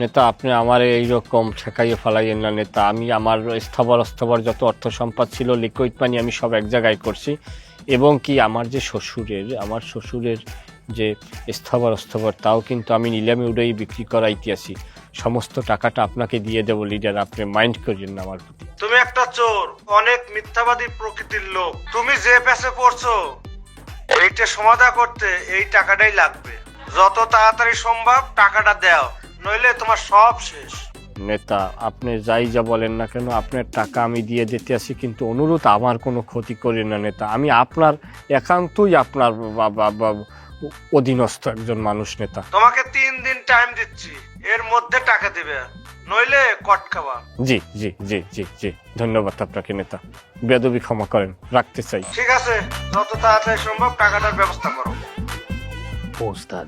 নেতা, আপনি আমার এইরকম ঠেকাইয়ে ফেলাইয়েন না নেতা। আমি আমার স্থাবর যত অর্থ সম্পদ ছিল, লিকুইড মানি আমি সব এক জায়গায় করছি। এবং কি আমার শ্বশুরের যে স্থাবর তাও কিন্তু আমি নিলামে উড়েই বিক্রি করাইতে আসি। সমস্ত টাকাটা আপনাকে দিয়ে দেবো লিডার, আপনি মাইন্ড করেন না আমার প্রতি। তুমি একটা চোর, অনেক মিথ্যাবাদী প্রকৃতির লোক। তুমি যে প্যাসে পড়ছো এইটা সমাধা করতে এই টাকাটাই লাগবে। যত তাড়াতাড়ি সম্ভব টাকাটা দাও, নইলে তোমার সব শেষ। নেতা, আপনি যাই যা বলেন না কেন, আপনার টাকা আমি দিয়ে দিতে আসি, কিন্তু অনুরোধ আমার কোনো ক্ষতি করেন না নেতা। আমি আপনার একান্তই আপনার অধীনস্থ একজন মানুষ নেতা। তোমাকে 3 দিন টাইম দিচ্ছি, এর মধ্যে টাকা দিবে, নইলে কট খাবা। জি জি জি জি জি, ধন্যবাদ আপনাকে নেতা। বেয়াদবি ক্ষমা করেন, রাখতে চাই। ঠিক আছে, যত তাড়াতাড়ি সম্ভব টাকাটার ব্যবস্থা করো। ওস্তাদ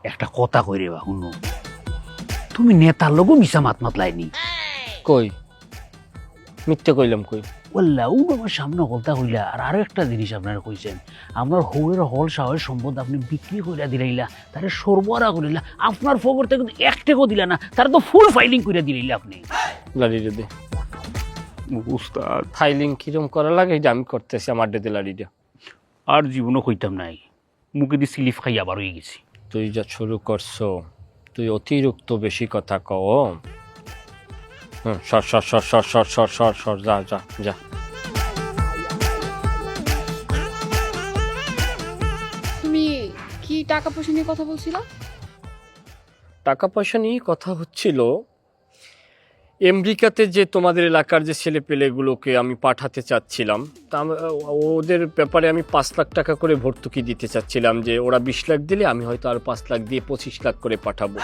একটা কথা কই রে বা শুনো, তুমি নেতার লগো মিশা মাত লাইনি কই মিথ্যে কইলাম কই? বললা ও আমার সামনে হলতা হইলা। আর আরো একটা জিনিস আপনারা কইছেন, আপনার হৌয়ের হল সাহয়ের সম্পদ আপনি বিক্রি কইরা দিলাইলা, তারে সরবরাহ করিলা, আপনার ফবর থেকে কিন্তু এক টাকাও দিলা না, তার তো ফুল ফাইলিং কইরা দিলাইলা আপনি। লাড়িটা দে উস্তাদ। ফাইলিং কিরম করা লাগে এটা আমি করতেছি, আমার ডেতে লাড়িটা। আর জীবনও কইতাম নাই, মুখে দিয়ে স্লিপ খাইয়া বার হয়ে গেছি। তুই যা শুরু করছো, তুই অতিরিক্ত বেশি কথা কও। সর সর সর সর সর সর সর সর, যা যা যা। তুমি কি টাকা পয়সা নিয়ে কথা বলছিলা? টাকা পয়সা নিয়ে কথা হচ্ছিল। আমেরিকাতে যে তোমাদের এলাকার যে ছেলে পেলেগুলোকে আমি পাঠাতে চাচ্ছিলাম, তা ওদের ব্যাপারে আমি 5 লাখ টাকা করে ভর্তুকি দিতে চাচ্ছিলাম, যে ওরা 20 লাখ দিলে আমি হয়তো আর 5 লাখ দিয়ে 25 লাখ করে পাঠাবো।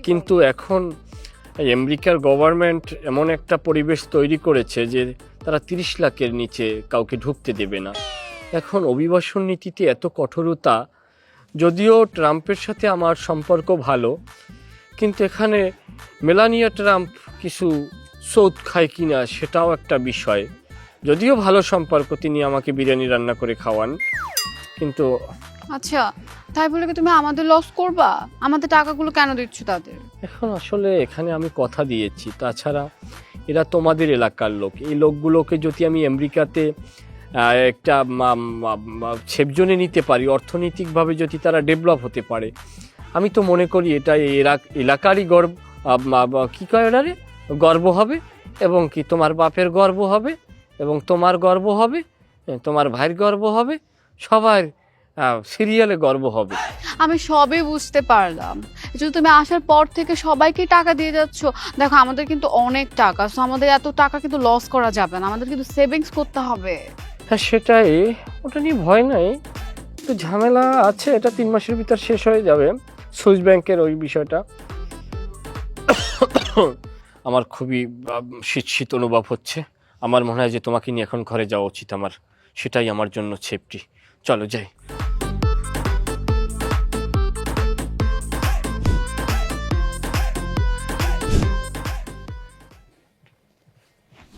কিন্তু এখন আমেরিকার গভর্নমেন্ট এমন একটা পরিবেশ তৈরি করেছে যে তারা 30 লাখের নিচে কাউকে ঢুকতে দেবে না। এখন অভিবাসন নীতিতে এত কঠোরতা, যদিও ট্রাম্পের সাথে আমার সম্পর্ক ভালো, কিন্তু এখানে মেলানিয়া ট্রাম্প কিছু সৌদ খায় কিনা সেটাও একটা বিষয়। যদিও ভালো সম্পর্ক, তিনি আমাকে বিরিয়ানি রান্না করে খাওয়ান, কিন্তু আচ্ছা, তাই বলে কি তুমি আমাদের লস করবা? আমাদের টাকাগুলো কেন দিচ্ছ তাদের? এখন আসলে এখানে আমি কথা দিয়েছি, তাছাড়া এরা তোমাদের এলাকার লোক। এই লোকগুলোকে যদি আমি আমেরিকাতে একটা ছেপজনে নিতে পারি, অর্থনৈতিকভাবে যদি তারা ডেভেলপ হতে পারে, আমি তো মনে করি এটা এলাকারই গর্ব, কী কয় ওরা রে, গর্ব হবে। এবং কি তোমার বাপের গর্ব হবে, এবং তোমার গর্ব হবে, তোমার ভাইয়ের গর্ব হবে, সবার সিরিয়ালে গর্ব হবে। আমি সবই বুঝতে পারলাম, যদি তুমি আসার পর থেকে সবাইকে টাকা দিয়ে যাচ্ছ। দেখো আমাদের কিন্তু অনেক টাকা, সো আমাদের এত টাকা কিন্তু লস করা যাবে না, আমাদের কিন্তু সেভিংস করতে হবে। হ্যাঁ সেটাই, ওটা নিয়ে ভয় নাই, একটু ঝামেলা আছে, এটা 3 মাসের ভিতর শেষ হয়ে যাবে। সুইস ব্যাংকের ওই বিষয়টা আমার খুবই শীত অনুভব হচ্ছে। আমার মনে হয় যে তোমাকে নিয়ে এখন ঘরে যাওয়া উচিত আমার, সেটাই আমার জন্য সেফটি। চলো যাই।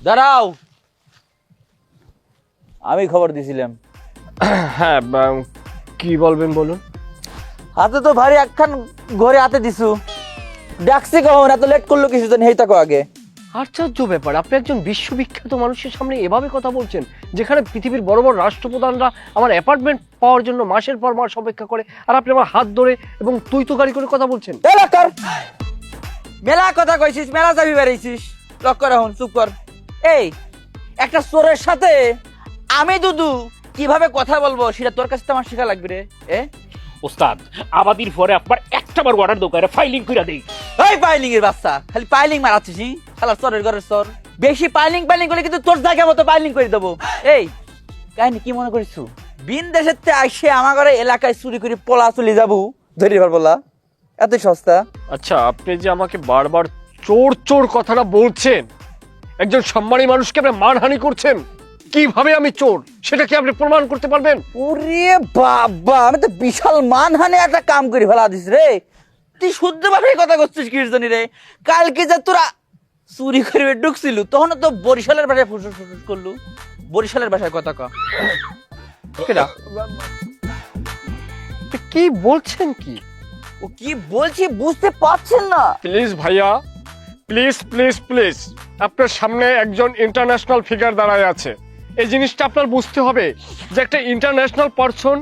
দাঁড়াও, আমি খবর দিছিলাম। হ্যাঁ, কি বলবেন বলুন। হাতে তো ভারী একখান ঘরে হাতে দিছু, ডাকছি কখন? এত লেট করলো কিছু জানি, হেই তাকো আগে। আশ্চর্য ব্যাপার, আপনি একজন বিশ্ববিখ্যাত মানুষের সামনে এভাবে কথা বলছেন, যেখানে পৃথিবীর বড় বড় রাষ্ট্রপ্রধানরা আমার অ্যাপার্টমেন্ট পাওয়ার জন্য মাসের পর মাস অপেক্ষা করে, আর আপনি আমার হাত ধরে এবং তুই তো গাড়ি করে কথা বলছেন। এলাকার মেলা কথা কইছিস, মেলা যাবি বেড়াইছিস, লক কর এখন, চুপ কর। এই একটা চোরের সাথে আমি দুদু কিভাবে কথা বলবো সেটা তোর কাছে তো আমার শেখা লাগবে রে। ওস্তাদ, আবাদির পরে আপনার একটা বার অর্ডার দোকানে ফাইলিং কইরা দেই। এই পাইলিং এর বাচ্চা, খালি পাইলিং মারাচ্ছিস, শালা চোরের ঘরের চোর। বেশি পাইলিং করলে কিন্তু তোর জায়গা মতো পাইলিং করে দেবো। এই কাহিনী কি মনে করিস? বিন দেশের আইসে আমার ঘরে এলাকায় চুরি করে পোলা চলে যাবো, ধরি ভার বলা এত সস্তা? আচ্ছা, আপনি যে আমাকে বারবার চোর চোর কথাটা বলছেন, একজন সম্মানী মানুষকে আপনি মানহানি করছেন, কিভাবে আমি চোর সেটা কি আপনি প্রমাণ করতে পারবেন? ওরে বাবা, আমি তো বিশাল মানহানি একটা কাম করে ফেলা দিস রে। তুই শুদ্ধ ভাবে কথা করছিস কি জানি রে। কালকে যে তোরা চুরি করে ঢুকছিল, তখন তো বরিশালের ভাষায় ফুসফুস ফুসফুস করলু। বরিশালের ভাষায় কথা ক। কি বলছেন কি? ও কি বলছি বুঝতে পারছেন না? প্লিজ ভাইয়া, প্লিজ প্লিজ প্লিজ, আপনার সামনে একজন ইন্টারন্যাশনাল ফিগার দাঁড়ায় আছে, এই জিনিসটা আপনার বুঝতে হবে যে একটা ইন্টারন্যাশনাল পারসন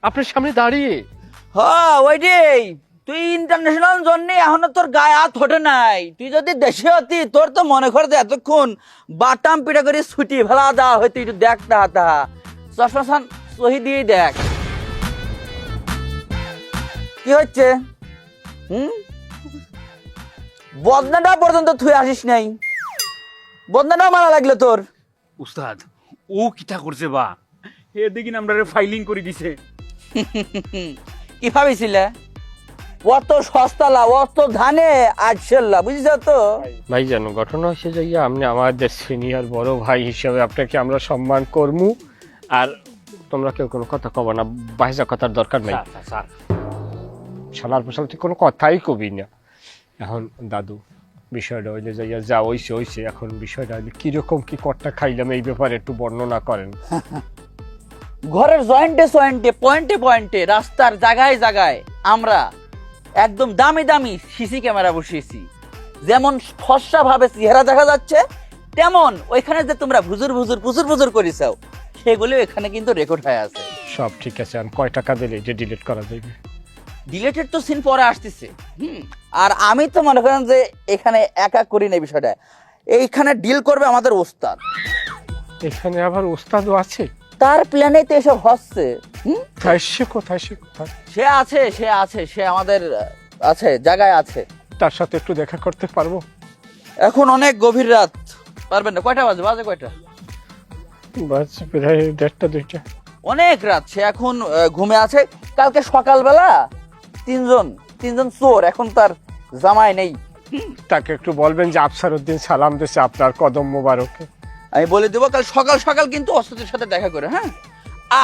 আপনার সামনে দাঁড়িয়ে। হ্যাঁ ওইটাই, তুই ইন্টারন্যাশনাল জন্যে এখনো তোর গায়ে হাত ওঠে নাই। তুই যদি দেশে হতি তোর তো মনে করে যে এতক্ষণ বাটাম পিঠা করে ছুটি ভেলা দেওয়া হয়তো। একটু দেখ তা চশমা সহি দিয়ে দেখ কি হচ্ছে। বদনাটা পর্যন্ত তুই আসিস নাই, বদনাটা মারা লাগলো তোর। উস্তাদ ও কিটা করছে বা, এ দেখিন আমরা ফাইলিং করে দিছে। কি ভাবিছিলে অত সস্তালা অত ধানে আজশাল্লা, বুঝিস তো? ভাই জানো ঘটনা হচ্ছে যে আপনি আমাদের সিনিয়র বড় ভাই হিসাবে আপনাকে আমরা সম্মান করমু, আর তোমরা কেউ কোনো কথা কব না, বাইজা কথার দরকার নাই। স্যার শালার পোশাল তুই কোনো কথাই কবি না। এখন দাদু বিষয়টা হইলে যাইয়া যা হইছে, এখন বিষয়টা হইলে কিরকম কি কটটা খাইলাম এই ব্যাপারে একটু বর্ণনা করেন। ঘরের জয়েন্টে জয়েন্টে পয়েন্টে পয়েন্টে রাস্তার জায়গায় জায়গায় আমরা একদম দামি দামি সিসি ক্যামেরা বসিয়েছি। যেমন ফর্সা ভাবে চেহারা দেখা যাচ্ছে, তেমন ওইখানে যে তোমরা ভুজুর করেছাও সেগুলো এখানে কিন্তু রেকর্ড হয়ে আছে। সব ঠিক আছে, আমি কয় টাকা দিলে যে ডিলিট করা যাবে? ডিলেটেড তো সিন পরে আসতেছে। আর আমি তো মনে করেন যে এখানে একা করি না বিষয়টা, এইখানে ডিল করবে আমাদের ওস্তাদ। এখানে আবার ওস্তাদও আছে? তার প্ল্যানে তো এসব হচ্ছে। কোথায় সে আছে সে আমাদের আছে, জায়গায় আছে। তার সাথে একটু দেখা করতে পারবো? এখন অনেক গভীর রাত, পারবেন না? কয়টা বাজে কয়টা? বাস প্রায় 1:30-2টা। অনেক রাত, সে এখন ঘুমে আছে। কালকে সকালবেলা তিনজন চোর, এখন তার জামাই নেই। তাকে একটু বলবেন যে আফসার উদ্দিন সালাম দিয়েছে আপনার কদম মোবারকে। আমি বলে দেবো কাল সকাল সকাল কিন্তু ওস্তাদের সাথে দেখা করে। হ্যাঁ,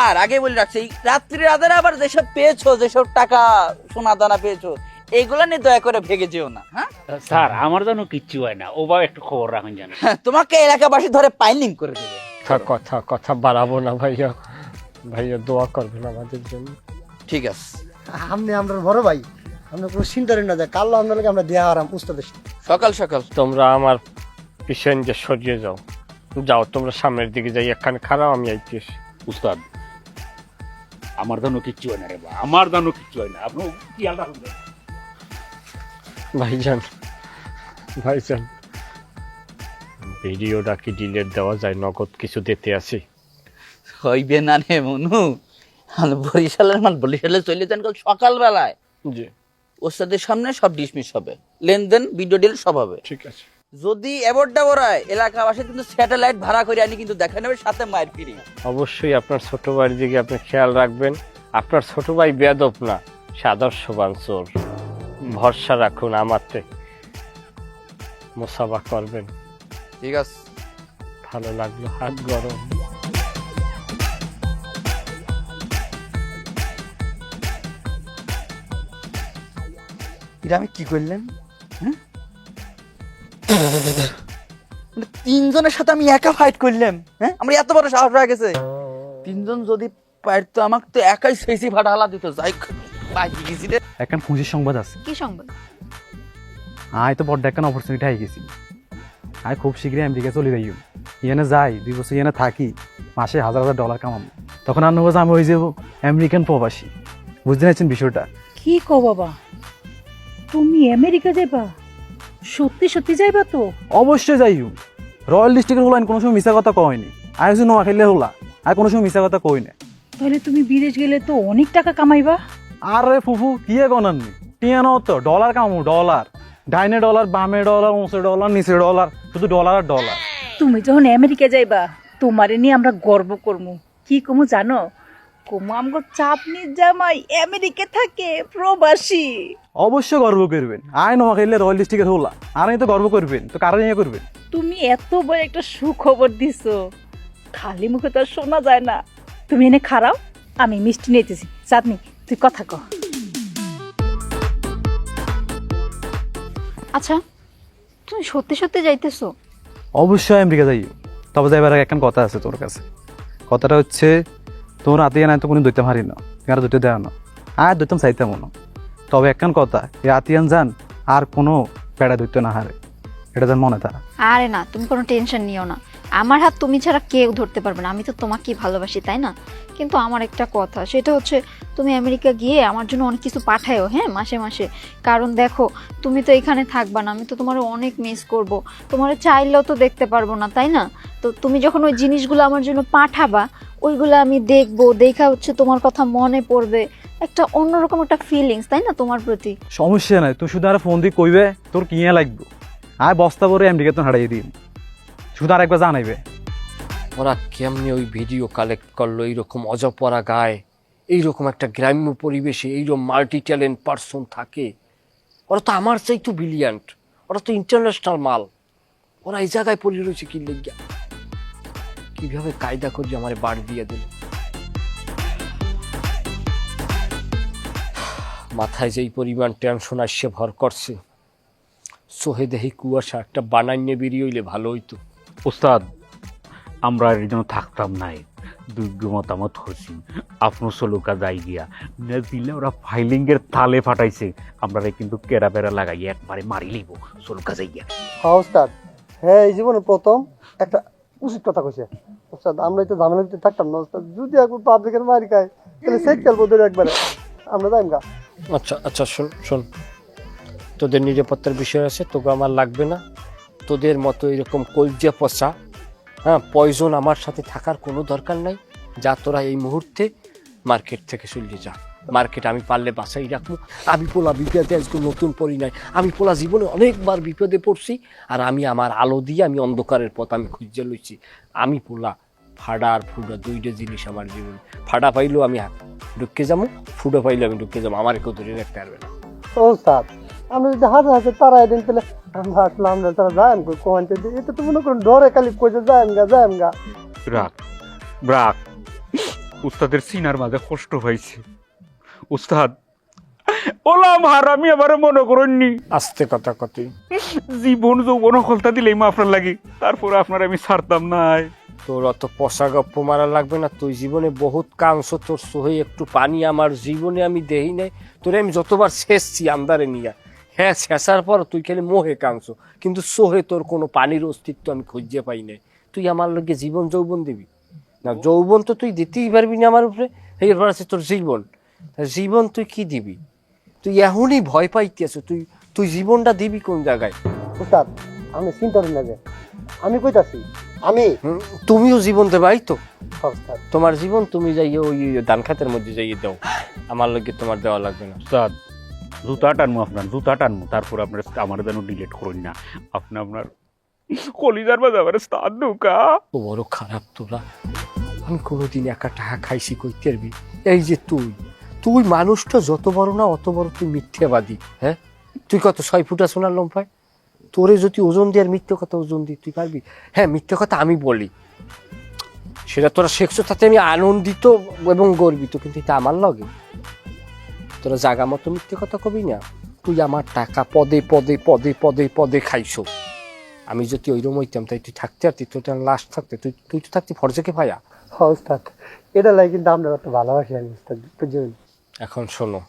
আর আগে বলে রাখছি, এই রাত্রি রাতের আবার যেসব পেয়েছো, যেসব টাকা সোনা দানা পেয়েছো, এইগুলা নিয়ে দয়া করে ভেগে যেও না। হ্যাঁ স্যার, আমার জন্য কিচ্ছু হয় না, ও বা একটু খবর রাখুন জানেন। তোমাকে এলাকাবাসী ধরে পাইলিং করে দেবে। কথা বাড়াবো না ভাইয়া, দোয়া করবেন আমাদের জন্য। ঠিক আছে, আপনি আমরা বড় ভাই, আমরা কোনো চিন্তা করি না যে কাল আপনাকে আমরা দেয়া আরাম উস্তাদের সাথে। সকাল সকাল তোমরা আমার পিছন যে সরিয়ে যাও, তোমরা সামনের দিকে যাই, একখানে খারাপ আমি আইতেছি। উস্তাদ আমার জন্য কিচ্ছু হয় না রে বা, আমার জন্য কিচ্ছু হয় না, আপনি খেয়াল রাখুন। ভাইজান ভিডিওটা কি ডিলেট দেওয়া যায়? নগদ কিছু দিতে আছি। হইবে না রে মনু, বরিশালে চলে যান কাল সকালবেলায়। জি ওস্তাদের সামনে সব ডিসমিস হবে, লেনদেন ভিডিও ডিল সব হবে। ঠিক আছে। যদি এবারটা বড়ায় এলাকাবাসী কিন্তু স্যাটেলাইট ভাড়া করে আনি কিন্তু দেখা নেবে, সাথে মায়ের ফিরি। অবশ্যই আপনার ছোট ভাইয়ের দিকে আপনি খেয়াল রাখবেন। আপনার ছোট ভাই বেয়াদব না, সে আদর্শবান চোর। ভরসা রাখুন আমাতে, মোসাফা করবেন। ঠিক আছে, ভালো লাগলো, হাত গরম। এটা আমি কি করলেন? তিনজনের সাথে আমি একা ফাইট করলাম। হ্যাঁ, আমার এত বড় সাহস হয়ে গেছে। তিনজন যদি পারতো আমাকে তো একাই সেসি ফাটা হালা দিত। যাই বাজি গেছি রে। এখন খুঁজির সংবাদ আছে। কি সংবাদ? আয় তো বড় একটা অপরচুনিটি হয়ে গেছি। আয় খুব শীঘ্রই আমেরিকা চলে যাই, ইয়েনে যাই 2 বছর ইয়েনে থাকি, মাসে $1000 কামাম। তখন আর নেবো আমি ওই যে আমেরিকান প্রবাসী। বুঝতে পারছেন বিষয়টা? কি কো বাবা, তুমি আমেরিকা যাইবা? সত্যি সত্যি যাইবা তো? অবশ্যই যাইও। রয়্যাল ডিস্ট্রিক্টের হলো কোনো সময় মিশা কথা কয়নি। আয় হচ্ছে নোয়া খেললে হলা, আর কোনো সময় মিশা কথা কই না। তাহলে তুমি বিদেশ গেলে তো অনেক টাকা কামাইবা। আরে ফুফু কি গণাননি, টিয়ানো তো ডলার কামু, ডলার ডাইনে ডলার, বামে ডলার, উঁচে ডলার, নিচে ডলার, শুধু ডলার আর ডলার। তুমি যখন আমেরিকা যাইবা তোমারে নিয়ে আমরা গর্ব করবো। কি কমু জানো? কমু আমগো চাপনির জামাই আমেরিকা থাকে, প্রবাসী। অবশ্যই গর্ব করবেন। আয় নোয়া খেললে রয়্যাল ডিস্ট্রিক্টের হলা, আর তো গর্ব করবেন, তো কারা নিয়ে করবেন? তুমি এত বড় একটা সুখবর দিছো, খালি মুখে তো আর শোনা যায় না। তুমি এনে খারাও, আমি মিষ্টি নিতেছি। চাঁদনি তুই কথা কও। আচ্ছা, তুমি সত্যি সত্যি যাইতেছো? অবশ্যই আমেরিকা যাই, তবে যাইবার আগে একটা কথা আছে তোর কাছে। কথাটা হচ্ছে তোর হাতে নাই তো কোনো দৈতে পারি না, আর দৈতে দেওয়া না, আর দৈতাম চাইতাম না। তবে একখান কথা, এই আতিয়ান যান আর কোনো বেড়া ধরতে না হারে, এটা যেন মনে থাকে। আরে না, তুমি কোনো টেনশন নিও না, আমার হাত তুমি ছাড়া কেউ ধরতে পারবে না, আমি তো তোমাকেই ভালোবাসি তাই না। কিন্তু আমার একটা কথা, সেটা হচ্ছে তুমি আমেরিকা গিয়ে আমার জন্য অনেক কিছু পাঠায়ো, হ্যাঁ, মাসে মাসে। কারণ দেখো তুমি তো এখানে থাকবা না, আমি তো তোমার অনেক মিস করব, তোমার চাইলেও তো দেখতে পারবো না তাই না। তো তুমি যখন ওই জিনিসগুলো আমার জন্য পাঠাবা, ওইগুলো আমি দেখবো, দেখা হচ্ছে তোমার কথা মনে পড়বে, একটা অন্যরকম একটা ফিলিংস তাই না তোমার প্রতি। সমস্যা নাই, তুই শুধু আর ফোন দিয়ে কইবে তোর কিয়া লাগবে, আর বস্তা ভরে আমেরিকা তো হারাই দিন, শুধু আর একবার জানাইবে। ওরা কেমনি ওই ভিডিও কালেক্ট করলো এইরকম অজপরা গায়ে, এইরকম একটা গ্রাম্য পরিবেশে এইরকম মাল্টি ট্যালেন্ট পার্সন থাকে? ওরা তো আমার চাই তো ব্রিলিয়ান্ট, ওরা তো ইন্টারন্যাশনাল মাল। ওরা এই জায়গায় পড়ে রয়েছে কি লেগিয়া, কিভাবে কায়দা করি আমার বাড়ি দিয়ে দিল। মাথায় যেই পরিমাণ টেনশন আসছে ভর করছে, সোহে দেহি কুয়াশা একটা বানাই নিয়ে বেরিয়ে হইলে ভালো হইতো। ওস্তাদ, আমরা এর জন্য থাকতাম নাই, দুর্গ মতামত হচ্ছি আপনার সলুকা যাই গিয়া না দিলে ওরা ফাইলিংয়ের তালে ফাটাইছে, আমরা কিন্তু কেরা বেড়া লাগাই একবারে মারি লইব সলুকা যাই গিয়া। হ্যাঁ ওস্তাদ, হ্যাঁ এই জীবনে প্রথম একটা উচিত কথা কইছে ওস্তাদ। আমরা তো ঝামেলা ভিতরে থাকতাম না ওস্তাদ, যদি একবার পাবলিকের মারি খাই তাহলে সেই খেলবো ধরে একবারে, আমরা যাইম গা। আচ্ছা আচ্ছা, শোন শোন, তোদের নিরাপত্তার বিষয় আছে, তোকে আমার লাগবে না। তোদের মতো এরকম কলজে পচা, হ্যাঁ, পয়জন আমার সাথে থাকার কোনো দরকার নাই। যা তোরা এই মুহূর্তে মার্কেট থেকে চলে যা। মার্কেট আমি পারলে বাসাই রাখবো। আমি পোলা বিপদে আজকে নতুন পড়ি নাই, আমি পোলা জীবনে অনেকবার বিপদে পড়ছি, আর আমি আমার আলো দিয়ে আমি অন্ধকারের পথ আমি খুঁজে লইছি। আমি পোলা ফাডা আর ফুডা দুইটা জিনিস আমার জীবনে। ফাডা পাইলেও আমি ঢুকে যাবো, ফুডা পাইলেও আমি ঢুকে যাবো, আমার কেউ ধরে রাখতে পারবে না। ওস্তাদ আমরা যদি হাতে হাতে তারাই দিন তাহলে আমরা আসলাম না, তারা যায়েন কই কোয়ান্টে এটা তো মনে করুন ডরে খালি কইতে যায়েন গা। রাখ রাখ, উস্তাদের সিনার মাঝে কষ্ট হয়েছে। উস্তাদ ওলাম হারামি আবার মনে করেননি, আস্তে কথা কতই জীবন যৌবন হলতা দিলেই মা আপনার লাগে, তারপরে আপনার আমি ছাড়তাম নাই। তোর অত পশা গপ্প মারা লাগবে না। তুই জীবনে বহুত কাংস, তোর সোহে একটু পানি আমার জীবনে আমি দেই নাই। তোরে আমি যতবার শেষছি আন্দারে নিয়া, হ্যাঁ শেষার পর তুই খালি মোহে কাংস, কিন্তু সোহে তোর কোনো পানির অস্তিত্ব আমি খুঁজে পাই নাই। তুই আমার লোকে জীবন যৌবন দিবি না? যৌবন তো তুই দিতেই পারবি না আমার উপরে, এরপর আছে তোর জীবন। জীবন তুই কি দিবি? তুই এখনই ভয় পাইতেছ, তুই তুই জীবনটা দিবি কোন জায়গায়? ওস্তাদ আমি চিন্তা করি না যে আমি কইতাছি আমি তুমিও জীবন দেবাই তো, ওস্তাদ তোমার জীবন তুমি যাইয়ে ওই ধান খাতের মধ্যে যাইয়ে দাও, আমার লোকে তোমার দেওয়া লাগবে না। উস্তাদ জুতা টানবো, আপনার জুতা টানবো, তারপর আপনার আমার যেন ডিলেট করুন না। আপনি আপনার কলিজার মাঝে আমার স্থান ঢুকা। ও বড় খারাপ তোরা। আমি কোনোদিন একা টাকা খাইছি কইতে পারবি? এই যে তুই তুই মানুষটা যত বড় না অত বড় তুই মিথ্যেবাদী। হ্যাঁ, তুই কত 6 ফুটা সোনার লম্ফায়, তোরে যদি ওজন দিয়ে আর মিথ্যে কথা ওজন দিই তুই পারবি? হ্যাঁ, মিথ্যে কথা আমি বলি, সেটা তোরা শেখছো, তাতে আমি আনন্দিত এবং গর্বিত, কিন্তু এটা আমার লগে তোরা জাগা মতো মিথ্যে কথা কবি না। তুই আমার টাকা পদে পদে পদে পদে পদে খাইছো। আমি যদি ওইরকম হইতাম তাই তুই থাকতে আর তুই লাস্ট থাকতে তুই তো থাকতি ফরজেকে ভাইয়া। হ্যাঁ ওস্তাদ, এটা লাগে কিন্তু আমরা কত ভালোবাসি আমি ওস্তাদ, বুঝলেন? এখন শোনো,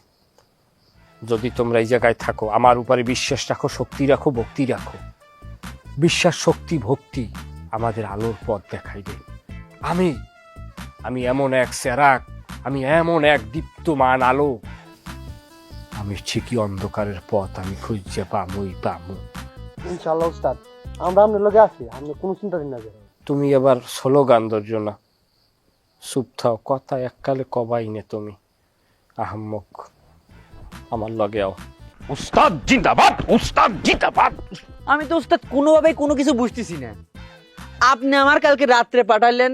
যদি তোমরা এই জায়গায় থাকো, আমার উপরে বিশ্বাস রাখো, শক্তি রাখো, ভক্তি রাখো। বিশ্বাস, শক্তি, ভক্তি আমাদের আলোর পথ দেখাইবে। আমি এমন এক সেরাক, আমি এমন এক দীপ্তমান আলো, আমি ঠিকই অন্ধকারের পথ আমি খুঁজে পামই পামু। ইনশাআল্লাহ ওস্তাদ, আমরা আপনার লগে আছি, আপনি কোনো চিন্তা করেন না যে। তুমি এবার স্লোগান ধরছো না, চুপ থাও, কথা এককালে কবাই নে তুমি আহম্মক। আমার লগে আও। উস্তাদ জিন্দাবাদ, উস্তাদ জিন্দাবাদ। আমি তো উস্তাদ কোনোভাবেই কোনো কিছু বুঝতেছি না। আপনি আমার কালকে রাত্রে পাঠালেন,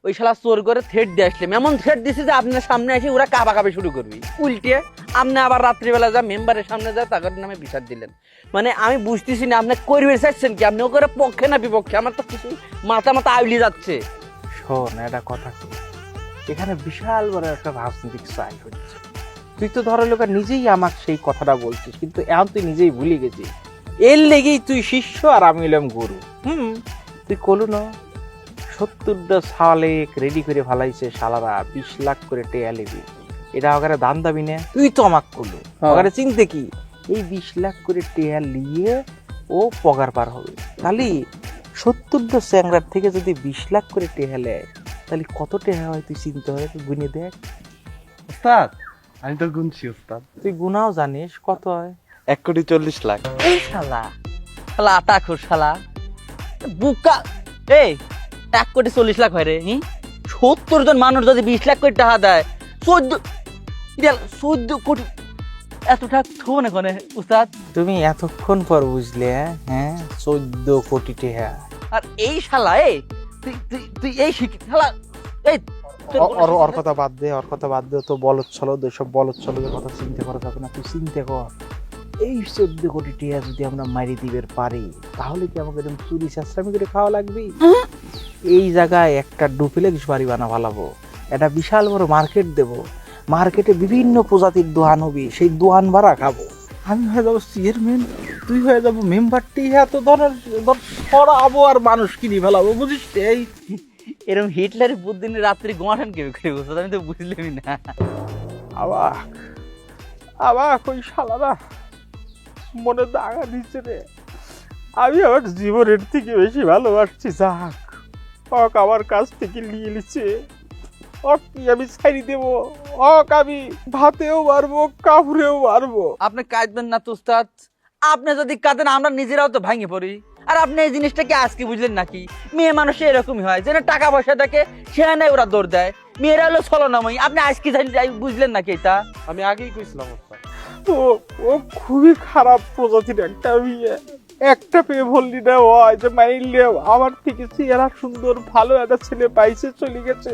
ওই শালা চোর করে থ্রেট দিয়ে আসলাম, এমন থ্রেট দিছে যে আপনার সামনে এসে ওরা কাবাকাবি শুরু করবি। উল্টে আপনি আবার রাত্রিবেলা যা মেম্বারের সামনে যা তাদের নামে বিচার দিলেন। মানে আমি বুঝতেছি না আপনি করবে চাইছেন কি, আপনি ওকে পক্ষে না বিপক্ষে, আমার তো কিছু মাথা আউলি যাচ্ছে। শোন একটা কথা কি, এখানে বিশাল বড় একটা রাজনৈতিক চাই হচ্ছে। তুই তো ধরো লোক নিজেই আমাকে সেই কথাটা বলছিস, কিন্তু এখন তুই নিজেই ভুলে গেছিস। এর লেগেই তুই শিষ্য আর আমি হলাম গুরু। তুই কলু না 70টা সালে রেডি করে ফেলাইছে শালারা, 20 লাখ করে টেয়া লেবি। এটা ওখানে দান দাবি না, তুই তো আমাকে করলো ওখানে চিনতে কি এই 20 লাখ করে টেয়া নিয়ে ও পগার পার হবে। তাহলে 70 চ্যাংরার থেকে যদি 20 লাখ করে টেহা নেয় তাহলে কত টেহা হয় তুই চিনতে হয়, তুই গুনে দেখ। উস্তাদ আমি তো গুনছি উস্তাদ, তুই গুনাও জানিস কত হয়? 1,40,00,000। এই শালা শালা আটা খোর শালা বুকা। এই 1,40,00,000 হয় রে। 70 জন মানুষ যদি 20 লাখ করে টাকা দেয় 14 কোটি এত টাকা থো না কোনে উস্তাদ। তুমি এতক্ষণ পর বুঝলে? হ্যাঁ 14 কোটি টেহা। আর এই শালা এই তুই তুই তুই এই শিখি শালা এই ওর কথা বাদ দে, ওর কথা বাদ দে। তো বলদ ছলদ ওইসব বলদ ছলদের কথা চিনতে পারা যাবে না, তুই চিনতে কর। এই 14 কোটি টিয়া যদি আমরা মারি দিবের পারি তাহলে কি আমাকে এরকম চুরি চাষরামি করে খাওয়া লাগবে? এই জায়গায় একটা ডুপ্লেক্স বাড়ি বানা ভালাবো, একটা বিশাল বড় মার্কেট দেব, মার্কেটে বিভিন্ন প্রজাতির দোকান হবে, সেই দোকান ভাড়া খাবো। আমি হয়ে যাবো চেয়ারম্যান, তুই হয়ে যাবো মেম্বার। টিয়া তো ধর সরাবো আর মানুষ কিনে ফেলাবো, বুঝিস? এই এরকম হিটলারের বুদ্ধি নিয়ে রাত্রি গোয়াঠান কেউ করে উস্তাদ, আমি তো বুঝলামই না। আবার আবার ওই শালারা মনে দাগা দিচ্ছে রে। আমি আমার জীবনের থেকে বেশি ভালোবাসছি যাক, হক আমার কাছ থেকে নিয়ে নিচ্ছে। হক কি আমি ছাড়ি দেবো? হক আমি ভাতেও মারবো, কাপড়েও মারবো। আপনি কাঁদবেন না তো উস্তাদ, আপনি যদি কাঁদেন আমরা নিজেরাও তো ভাঙে পড়ি। আর আপনি এই জিনিসটা কি আজকে বুঝলেন নাকি? মেয়ে মানুষ এরকমই হয়, যেন টাকা পয়সা দেখে সেখানে ওরা দৌড় দেয়। মেয়েরা হলো ছলনাময়ী, আপনি আজকে বুঝলেন নাকি এটা? আমি আগেই কইছিলাম ও ও খুবই খারাপ প্রজাতির একটা মেয়ে। একটা পেয়ে বললি না হয় যে মাইলে আমার থেকে চেহারা সুন্দর ভালো একটা ছেলে পাইছে, চলে গেছে।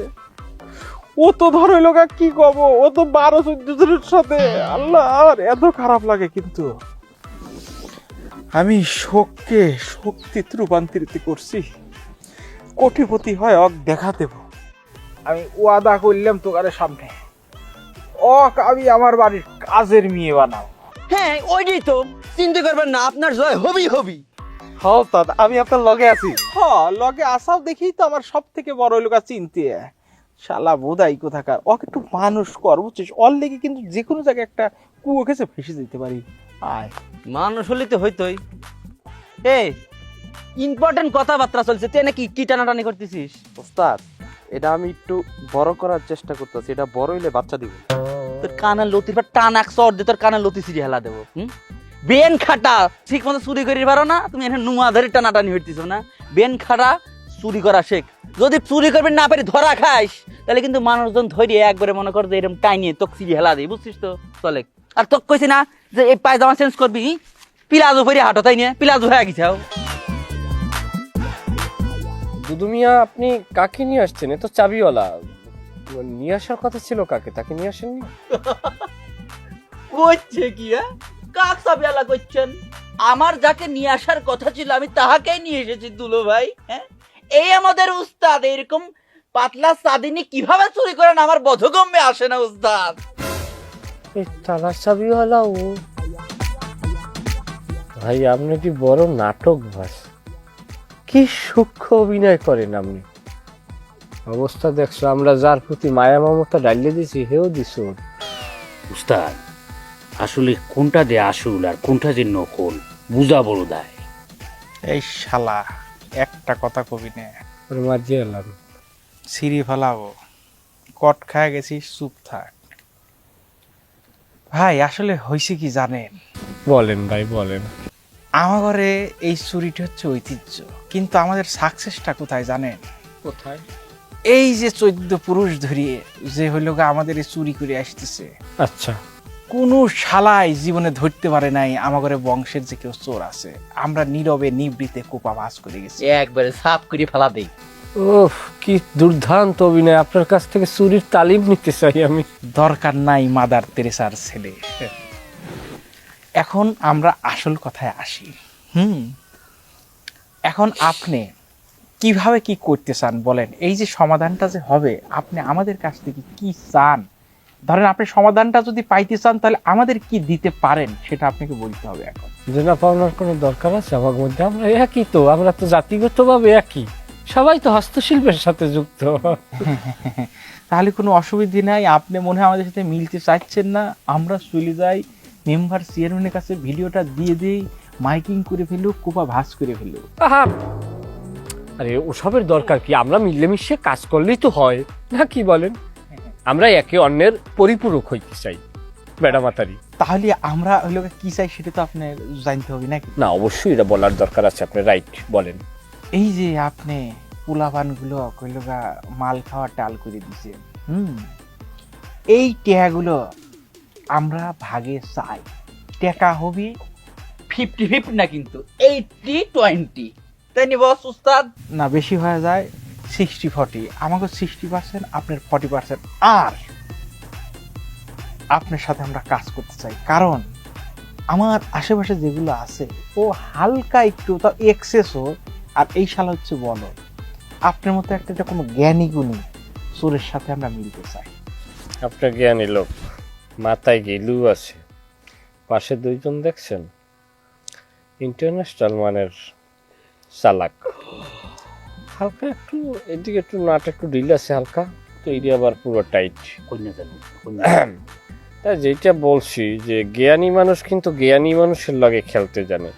ও তো ধরো লোকা কি কব, ও তো 12-14 জনের সাথে। আল্লাহ আমার এত খারাপ লাগে, কিন্তু আমি শোককে শক্তিতে রূপান্তরিত করছি। কোটিপতি হয় অক দেখা দেব। আমি ওয়াদা করলাম তোকার সামনে, অক আমি আমার বাড়ির কাজের মেয়ে বানাও। হ্যাঁ ওইটাই তো, চিন্তা করবেন না, আপনার জয় হবি হবি। হ্যাঁ উস্তাদ আমি আপনার লগে আছি। লগে আসাও দেখেই তো আমার সব থেকে বড় লোকা চিনতে। শালা বোধাই কোথাকার, ওকে একটু মানুষ কর, বুঝছিস? ওর লেগে কিন্তু যে কোনো জায়গায় একটা কুয়ো খেছে ফেসে যেতে পারি। আয় মানুষ হলে তো হইতোই। এই ইম্পর্টেন্ট কথাবার্তা চলছে, তুই নাকি কি টানাটানি করতেছিস? উস্তাদ এটা আমি একটু বড় করার চেষ্টা করতেছি, এটা বড় হইলে বাচ্চা দিব। তোর কানের লতির পর টান এক চর দিয়ে তোর কানের লতি সিঁড়ি হেলা দেবো। বেন খাটা ঠিক মতো চুরি করি পারো না তুমি? এখানে নুয়া ধরে টানাটানি হইতেছো না? বেন খাটা চুরি করা শেখ। যদি চুরি করবি না পারি ধরা খাইস তাহলে কিন্তু মানুষজন ধরে একবারে মনে কর যে এরকম টাইনিয়ে তোকে সিঁড়ি হেলা দেয়, বুঝছিস তো? চলে। আর তোকে কইছি না যে এই পায়জামা চেঞ্জ করবি, পিলাজো পরে হাঁটো, তাই নিয়ে পিলাজো হয়ে গেছাও। দুদু মিয়া আপনি কাকে নিয়ে আসছেন? এ তো চাবিওয়ালা, নিয়ে আসার কথা ছিল কাকে, তাকে নিয়ে আসেননি? করছে কি? কাক সাবিয়ালা করছেন? আমার যাকে নিয়ে আসার কথা ছিল আমি তাহাকেই নিয়ে এসেছি দুলো ভাই। হ্যাঁ এই আমাদের উস্তাদ এরকম পাতলা সাদিনী কিভাবে চুরি করেন আমার বোধগম্যে আসে না উস্তাদ। এই তালার চাবিওয়ালা ও ভাই, আপনি কি বড় নাটক ভাস, কি সূক্ষ্ম অভিনয় করেন আপনি। অবস্থা দেখছো, আমরা যার প্রতি মায়া মমতা ডালিয়ে দিছি হেও দিছ। উস্তাদ আসলে কোনটা যে আসল আর কোনটা যে নকল বুঝা বড় দায়। এই শালা একটা কথা কবি না, মাঝে এলাম সিঁড়ি ফেলাবো। কট খায় গেছিস, চুপ থাক। ভাই আসলে হয়েছে কি জানেন? বলেন ভাই বলেন। আমার ঘরে এই চুরিটি হচ্ছে ঐতিহ্য, কিন্তু আমাদের সাকসেসটা কোথায় জানেন? কোথায়? এই যে 14 পুরুষ ধরিয়ে যে হইল আমাদের এই চুরি করে আসতেছে, আচ্ছা কোনো শালাই জীবনে ধরতে পারে নাই আমার ঘরে বংশের যে কেউ চোর আছে। আমরা নীরবে নিবৃতে কোপা বাস করে গেছি, একবারে সাফ করে ফেলা দেই। ওহ কি দুর্দান্ত অভিনয়, আপনার কাছ থেকে চুরির তালিম নিতে চাই আমি। দরকার নাই মাদার তেরেসার ছেলে। এখন আমরা আসল কথায় আসি। এখন আপনি কিভাবে কি করতে চান বলেন? এই যে সমাধানটা যে হবে, আপনি আমাদের কাছ থেকে কি চান? ধরেন আপনি সমাধানটা যদি পাইতে চান তাহলে আমাদের কি দিতে পারেন সেটা আপনাকে বলতে হবে। এখন দেনা পাওনার কোনো দরকার আছে আমার মধ্যে? আমরা একই তো, আমরা তো জাতিগতভাবে একই, সবাই তো হস্তশিল্পের সাথে যুক্ত। তাহলে কোনো অসুবিধে নাই। আপনি মনে হয় আমাদের সাথে মিলতে চাচ্ছেন না, আমরা চলে যাই মেম্বার চেয়ারম্যানের কাছে, ভিডিওটা দিয়ে দিই, মাইকিং করে ফেলুক, কোপা ভাস করে ফেলুক। আহা, আরে ওসবের দরকার কি? আমরা মিলেমিশে কাজ করলেই তো হয়, না কি বলেন? আমরা একে অন্যের পরিপূরক হইতে চাই ম্যাডাম আতারি। তাহলে আমরা ওই লোক কি চাই সেটা তো আপনার জানতে হবে নাকি? না, অবশ্যই এটা বলার দরকার আছে, আপনি রাইট বলেন। এই যে আপনি পোলাপানগুলো কইলোগা মাল খাওয়া টাল করে দিছে, এই টেকাগুলো আমরা ভাগে চাই। টেকা হবে 50-50 না, কিন্তু 80-20, তাই নি বস উস্তাদ? না, বেশি হয়ে যায় 60-40, আমাকে 60%, আপনার 40%। আর আপনার সাথে আমরা কাজ করতে চাই, কারণ আমার আশেপাশে যেগুলো আছে ও হালকা একটু তাও এক্সেসও, আর এই শাল হচ্ছে বলো আপনার মতো একটা কোনো জ্ঞানী গুণী চোরের সাথে আমরা মিলতে চাই। আপনার জ্ঞানী লোক, মাথায় গেলু আছে, পাশে দুইজন দেখছেন ইন্টারন্যাশনাল মানের চালাক। হালকা একটু এদিকে একটু নাট একটু ঢিল আছে হালকা, তো এটি আবার পুরো টাইট। তা যেটা বলছি যে জ্ঞানী মানুষ কিন্তু জ্ঞানী মানুষের লগে খেলতে জানে।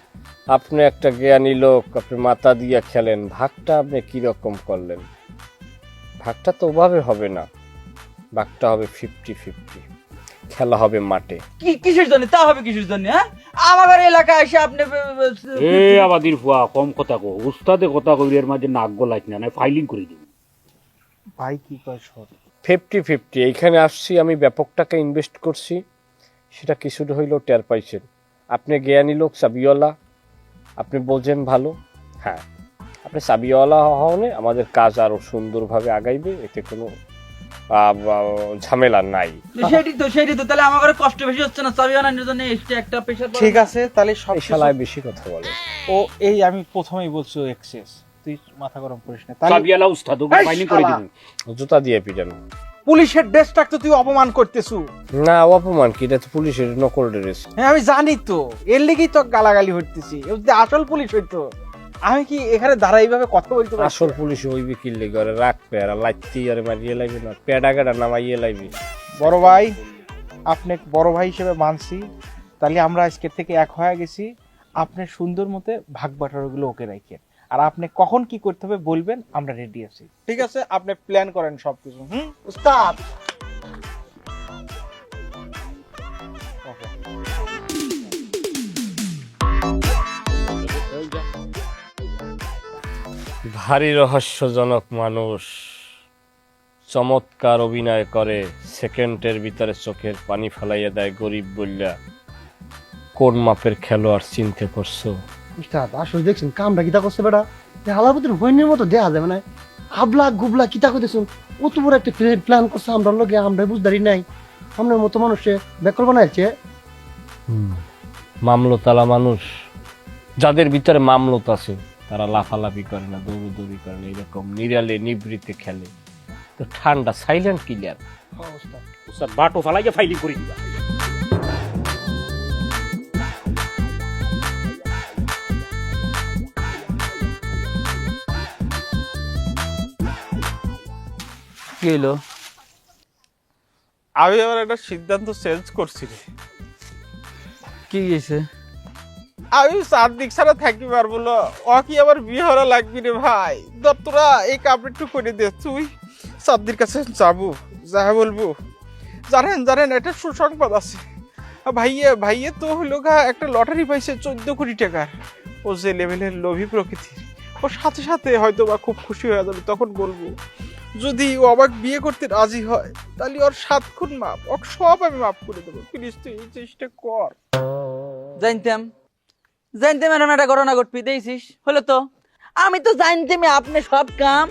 আপনি একটা জ্ঞানী লোক, আপনি মাথা দিয়া খেলেন, ভাগটা আপনি কিরকম করলেন? ভাগটা তো ওভাবে হবে না, ভাগটা হবে 50-50, খেলা হবে মাঠে। কিসের জন্য তা হবে? কিসের জন্য? হ্যাঁ, আমার এলাকায় এসে আপনি আবাদির ফুয়া কম কথা কো, উস্তাদে কথা কইলে এর মাঝে নাক গলাইছ না, ফাইলিং করে দিব। ভাই কি কয় সর 50-50, এইখানে আসছি আমি, ব্যাপক টাকা ইনভেস্ট করছি, সেটা কিছুটা হইলেও টের পাইছেন। আপনি জ্ঞানী লোক, চাবিওয়ালা, আপনি বোঝেন ভালো। হ্যাঁ, আপনি চাবিওয়ালা হওয়ানে আমাদের কাজ আরো সুন্দরভাবে আগাইবে, এতে কোনো ঝামেলা নাই। সেটি তো তাহলে আমার কষ্ট বেশি হচ্ছে না? চাবি আনার জন্য একটা প্রেশার। ঠিক আছে, তাহলে সব এই শালায় বেশি কথা বলে। ও এই আমি প্রথমেই বলছি এক্সেস, তুই মাথা গরম করিস না। চাবিওয়ালা উস্তাদ ফাইলিং করে দিব, জুতা দিয়ে পিটান। পুলিশের ড্রেসটা তো তুই অপমান করতেছু। না, অপমান কি? এটা তো পুলিশের নকল ড্রেস। হ্যাঁ আমি জানি তো, এর লেগেই তো গালাগালি হইতেছি। আসল পুলিশ হইতো আমি কি এখানে দাঁড়াই ভাবে কথা বলতে পারি? আসল পুলিশ হইবে কি লেগে? আরে রাখবে আর লাইতি আর মারিয়ে লাগবে না, পেডাগাডা নামাইয়ে লাগবে। বড় ভাই, আপনি বড় ভাই হিসেবে মানছি, তাহলে আমরা আজকের থেকে এক হয়ে গেছি। আপনি সুন্দর মতে ভাগ বাটোয়ারাগুলো ওকে রাখেন, আর আপনি কখন কি করতে হবে বলবেন, আমরা রেডি আছি। ঠিক আছে, আপনি প্ল্যান করেন সবকিছু। উস্তাদ ভারী রহস্যজনক মানুষ, চমৎকার অভিনয় করে, সেকেন্ডের ভিতরে চোখের পানি ফেলাইয়া দেয় গরিব বললা। কোন মাপের খেলোয়াড় চিনতে পারছো? উস্তাদ আসলে দেখছেন কামটা কিতা করছে বেটা, হালাবুতের হইনের মতো দেয়া যায় মানে হাবলা গুবলা কিতা করতেছুন, অত বড় একটা প্ল্যান করছে আমরা লোকে, আমরা বুঝদারি নাই, আপনার মতো মানুষে বেকল বানাইছে। মামলতালা মানুষ, যাদের ভিতরে মামলত আছে তারা লাফালাফি করে না, দৌড়দৌড়ি করে না, এরকম নিরালে নিবৃত্তে খেলে। তো ঠান্ডা সাইলেন্ট ক্লিয়ার। উস্তাদ বাটো ফালাইয়া ফাইলিং করে দিবা। কি হলো? আমি আবার একটা সিদ্ধান্ত চেঞ্জ করছি রে। কি গেছে? আমি চারদিক ছাড়া থাকি পারবো না, ও কি আবার বিয়ে হওয়া লাগবি রে ভাই। তোরা এই কাপড় একটু করে দে, তুই চারদির কাছে যাবো, যা বলবো। জানেন একটা সুসংবাদ আছে, ভাইয়ে তো হলো একটা লটারি পাইছে 14 কোটি টাকার। ও যে লেভেলের লোভী প্রকৃতির, ও সাথে সাথে হয়তো বা খুব খুশি হয়ে যাবে। তখন বলবো, যদি ও আবার বিয়ে করতে রাজি হয় তাহলে ওর 7 খুন মাপ, ও সব আমি মাফ করে দেবো। প্লিজ তুই এই চেষ্টা কর। জানতাম এরকম একটা ঘটনা ঘটবি, দেখছিস হলো তো। আমি তো জানতামই আপনি সব কাম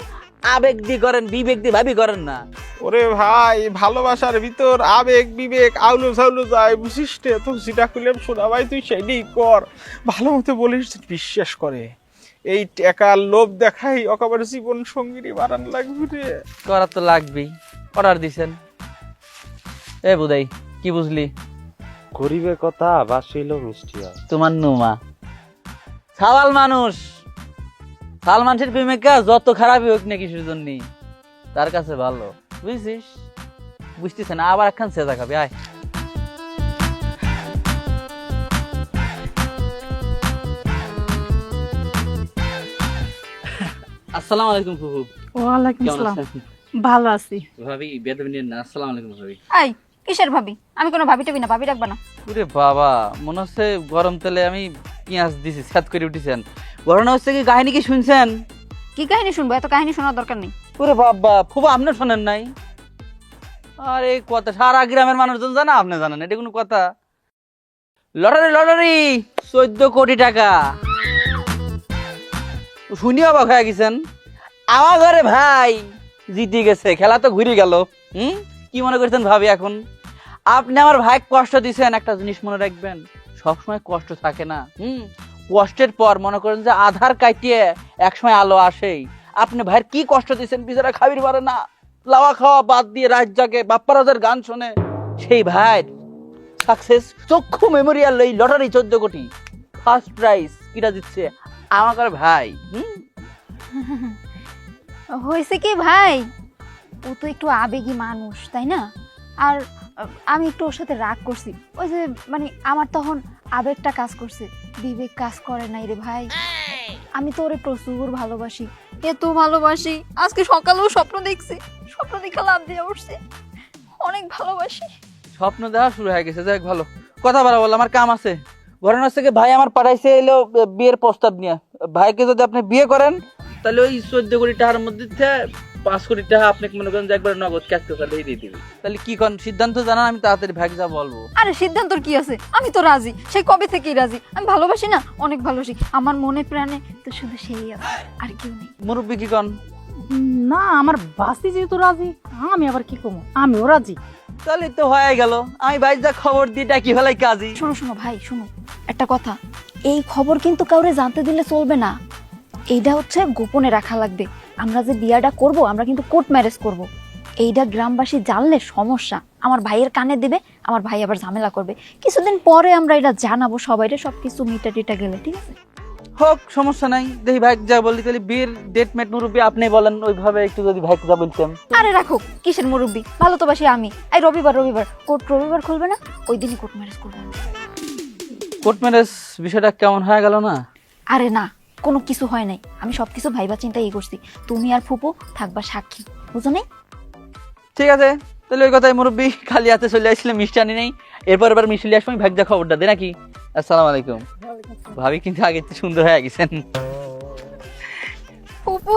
আবেগ দিয়ে করেন, বিবেক দিয়ে ভাবি করেন না। ওরে ভাই, ভালোবাসার ভিতর আবেগ বিবেক আউলো ঝাউলো যায়, বুঝিস রে? তো যেটা করলাম শোনা ভাই, তুই সেইটাই কর। ভালো মতো বলিস, বিশ্বাস করে এই টাকার লোভ দেখাই একেবারে জীবন সঙ্গীরই বাড়ান লাগবে রে। করার তো লাগবেই, অর্ডার দিছেন। এ বুদাই, কি বুঝলি? গরিবের কথা বাসিল মিষ্টি হয়। তোমার নুমা সাওয়াল মানুষ, সাল মানুষের প্রেমিকা যত খারাপই হোক না কিসের জন্য, তার কাছে ভালো। বুঝছিস? বুঝতেছে না, আবার একখান সেজা খাবে। আয় আসসালামু আলাইকুম ফুফু। ওয়ালাইকুম কেমন আসসালাম। আছেন? ভালো আছি। ভাবি বেদম নিয়ে না। আসসালামু আলাইকুম ভাবি। এই কিসের ভাবি? আমি কোনো ভাবি টাবি না, ভাবি রাখবা না। ওরে বাবা, মনে হচ্ছে গরম তেলে আমি পেঁয়াজ দিছি, সাত করে উঠেছেন। ঘটনা হচ্ছে কি, কাহিনী কি শুনছেন? কি কাহিনী শুনবো? এত কাহিনী শোনার দরকার নেই। ওরে বাবা, ফুফু আপনার শোনেন নাই? আরে কথা সারা গ্রামের মানুষজন জানা, আপনি জানেন? এটা কোনো কথা? লটারি লটারি 14 কোটি টাকা। শুনি অবাক হয়ে গেছেন। আমার ঘরে ভাই জিতে গেছে, খেলা তো ঘুরে গেল। কি মনে করছেন ভাবি এখন? আপনি আমার ভাই কষ্ট দিছেন, একটা জিনিস মনে রাখবেন, সবসময় কষ্ট থাকে না। কষ্টের পর মনে করেন যে আধার কাটিয়ে একসময় আলো আসেই। আপনি ভাইয়ের কি কষ্ট দিচ্ছেন, বিচারা খাবির পারে না, লাওয়া খাওয়া বাদ দিয়ে রাত জাগে বাপ্পারাজের গান শোনে। সেই ভাইয়ের সাকসেস চক্ষু মেমোরিয়াল এই লটারি 14 কোটি ফার্স্ট প্রাইজ কিটা দিচ্ছে আমার ভাই। হয়েছে কি ভাই, ও তো একটু আবেগী মানুষ, তাই না? আর আমি একটু ওর সাথে রাগ করছি। ওই যে মানে আমার তখন আবেগটা কাজ করছে, বিবেক কাজ করে নাই রে ভাই। আমি তো ওরে প্রচুর ভালোবাসি, এত ভালোবাসি। আজকে সকালেও স্বপ্ন দেখছি, স্বপ্ন দেখে লাভ দিয়ে উঠছি। অনেক ভালোবাসি। স্বপ্ন দেখা শুরু হয়ে গেছে, যাক ভালো কথা বলা বল, আমার কাম আছে। ঘটনা হচ্ছে কি, ভাই আমার পাঠাইছে এলো বিয়ের প্রস্তাব নিয়ে। ভাইকে যদি আপনি বিয়ে করেন তাহলে ওই 14 কোটি টাকার মধ্যে 5 কোটি টাকা আপনাকে মনে করেন যে একবার নগদ ক্যাশ করে দিয়ে দিবি। তাহলে কি কোন সিদ্ধান্ত জানান, আমি তাড়াতাড়ি ভাইকে যা বলবো। আরে সিদ্ধান্তর কি আছে, আমি তো রাজি, সেই কবে থেকেই রাজি। আমি ভালোবাসি না, অনেক ভালোবাসি। আমার মনে প্রাণে তো শুধু সেই আছে, আর কেউ নেই। মুরব্বী কি কন? না, আমার বাসি যেহেতু রাজি, আমি আবার কি কমো, আমিও রাজি। তাহলে তো হয়ে গেল। আমি ভাই যা খবর দিই ডাকি ফেলাই কাজী। শোনো শোনো ভাই, শোনো একটা কথা। এই খবর কিন্তু কাউরে জানতে দিলে চলবে না, এইটা হচ্ছে গোপনে রাখা লাগবে। আমরা যে বিয়াটা করব, আমরা কিন্তু কোর্ট ম্যারেজ করব। এইটা গ্রামবাসী জানলে সমস্যা, আমার ভাইয়ের কানে দিবে, আমার ভাই আবার ঝামেলা করবে। কিছুদিন পরে আমরা এটা জানাবো সবাইরে, সবকিছু মিটা টিটা গেলে, ঠিক আছে? হোক, সমস্যা নাই। দেখি ভাই যা বলি, তাহলে বিয়ের ডেট মেট মুরব্বী আপনি বলেন, ওইভাবে একটু যদি ভাইকে যা বলতেন। আরে রাখো, কিসের মুরব্বী, ভালো তো বাসি আমি। এই রবিবার কোর্ট রবিবার খুলবে না, ওই দিনই কোর্ট ম্যারেজ করবো। কোর্ট ম্যারেজ বিষয়টা কেমন হয়ে গেল না? আরে না, কোনো কিছু হয় নাই। আমি সবকিছু ভাইবা চিন্তাই করছি। তুমি আর ফুপু থাকবা সাক্ষী, বুঝো নাই? ঠিক আছে, তাহলে ওই কথাই মুরব্বী, খালি হাতে চলে আসলে মিষ্টি আনি নেই। এরপর এবার মিষ্টি আসলে ভাই যা খবরটা দে নাকি। আসসালামু আলাইকুম। ভাবি কিন্তু আগে তো সুন্দর হয়ে গেছেন। ফুপু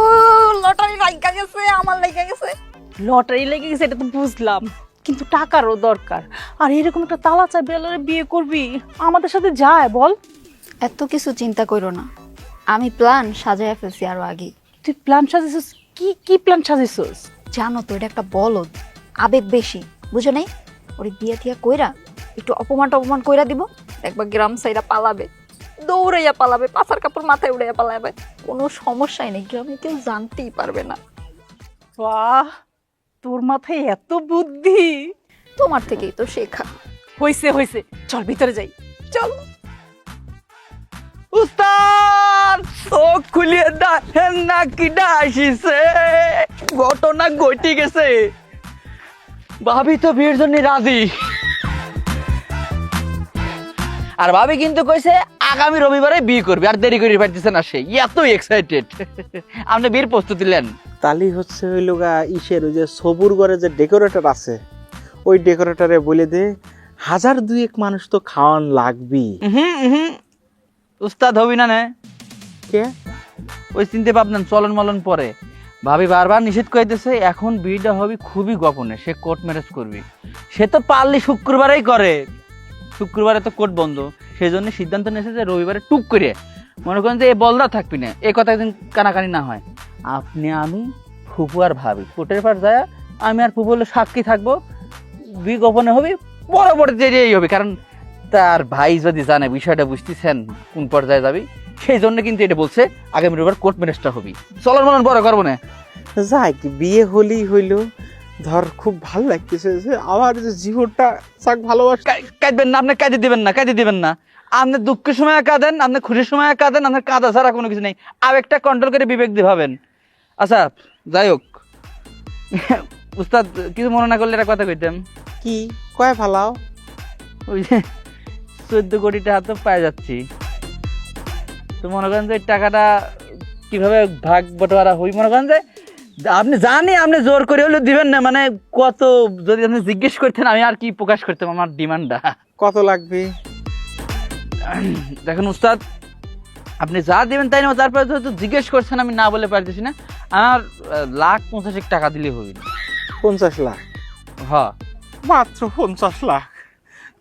লটারি লাগা গেছে, আমার লাগা গেছে। লটারি লেগে গেছে এটা তো বুঝলাম, কিন্তু টাকারও দরকার। আর এরকম একটা তালা চাই বেলারে বিয়ে করবি, আমাদের সাথে যায় বল। এত কিছু চিন্তা করো না, আমি প্ল্যান সাজাইয়া ফেলছি আরো আগে। তুই প্ল্যান সাজিয়েছিস? কি কি প্ল্যান সাজিয়েছিস? জানো তো এটা একটা বলদ, আবেগ বেশি, বুঝো নাই? ওরে বিয়ে থিয়া কইরা একটু অপমান কইরা দিব, একবার গ্রাম সাইরা পালাবে, দৌড়াইয়া পালাবে, পাছার কাপড় মাথায় উড়াইয়া পালাবে। কোনো সমস্যাই নেই, গ্রামে কেউ জানতেই পারবে না। বাহ, তোর মাথায় এত বুদ্ধি। তোমার থেকেই তো শেখা। হইছে হইছে, চল ভিতরে যাই, চল। উস্তাদ চোখ খুলিয়ে দেখেন না কিটা আসিছে, ঘটনা ঘটে গেছে। ভাবি তো বিয়ের জন্য রাজি, আর ভাবি কিন্তু কইছে আগামী রবিবারে বিয়ে করবে, আর দেরি করে পারতেছে না সে, এত এক্সাইটেড। আপনি বিয়ের প্রস্তুতি নেন। তালি হচ্ছে হইল গা ইসের ওই যে সবুর ঘরে যে ডেকোরেটর আছে, ওই ডেকোরেটরে বলে দে 1000-2 মানুষ তো খাওয়ান লাগবি। উস্তাদ হবি না? কে ওই চিনতে পাবলেন চলন মলন পরে। ভাবি বারবার নিষেধ করিতেছে, এখন বিয়েটা হবে খুবই গোপনে, সে কোর্ট ম্যারেজ করবে। সে তো পারলে শুক্রবারেই করে, শুক্রবারে তো কোর্ট বন্ধ, সেই জন্য সিদ্ধান্ত নিয়েছে যে রবিবারে টুক করে মনে করেন যে এ বলরা থাকবি না, এ কথা একদিন কানাকানি না হয়। আপনি আমি ফুপু আর ভাবি কোর্টের পার যায়, আমি আর ফুপু হলে সাক্ষী থাকবো, বিয়ে গোপনে হবে, পরবর্তীতে এই হবে। কারণ তার ভাই যদি জানে বিষয়টা, বুঝতেছেন কোন পর্যায়ে যাবি, সেই জন্য কিন্তু এটা বলছে আগামী রবিবার কোর্ট ম্যারেজটা হবে। চলন মলন বড় করবো না, যাই বিয়ে হলেই হইল। ধর খুব ভালো লাগতেছে যে আমার যে জীবনটা চাক ভালোবাসা। কাঁদবেন না, আপনি কাঁদে দিবেন না, কাঁদে দিবেন না। আপনি দুঃখের সময় কাঁদেন, আপনি খুশির সময় কাঁদেন, আপনার কাঁদা ছাড়া কোনো কিছু নেই। আবেগটা কন্ট্রোল করে বিবেক দিয়ে ভাবেন। আচ্ছা যাই হোক, উস্তাদ কিছু মনে না করলে একটা কথা কইতাম। কি কয় ফালাও? ওই যে 14 কোটি টাকা তো পাই যাচ্ছি, তো মনে করেন যে এই টাকাটা কিভাবে ভাগ বটোয়ারা হই, মনে করেন যে আপনি জানি আপনি জোর করে হলেও দিবেন না, মানে কত যদি আপনি জিজ্ঞেস করতেন আমি আর কি প্রকাশ করতাম আমার ডিমান্ডটা। কত লাগবে? দেখেন উস্তাদ, আপনি যা দিবেন তাই নেবো, তারপরে যেহেতু জিজ্ঞেস করছেন আমি না বলে পারতেছি না, আমার 1,50,000 টাকা দিলে হবে। 50 লাখ? হ্যাঁ। মাত্র 50 লাখ?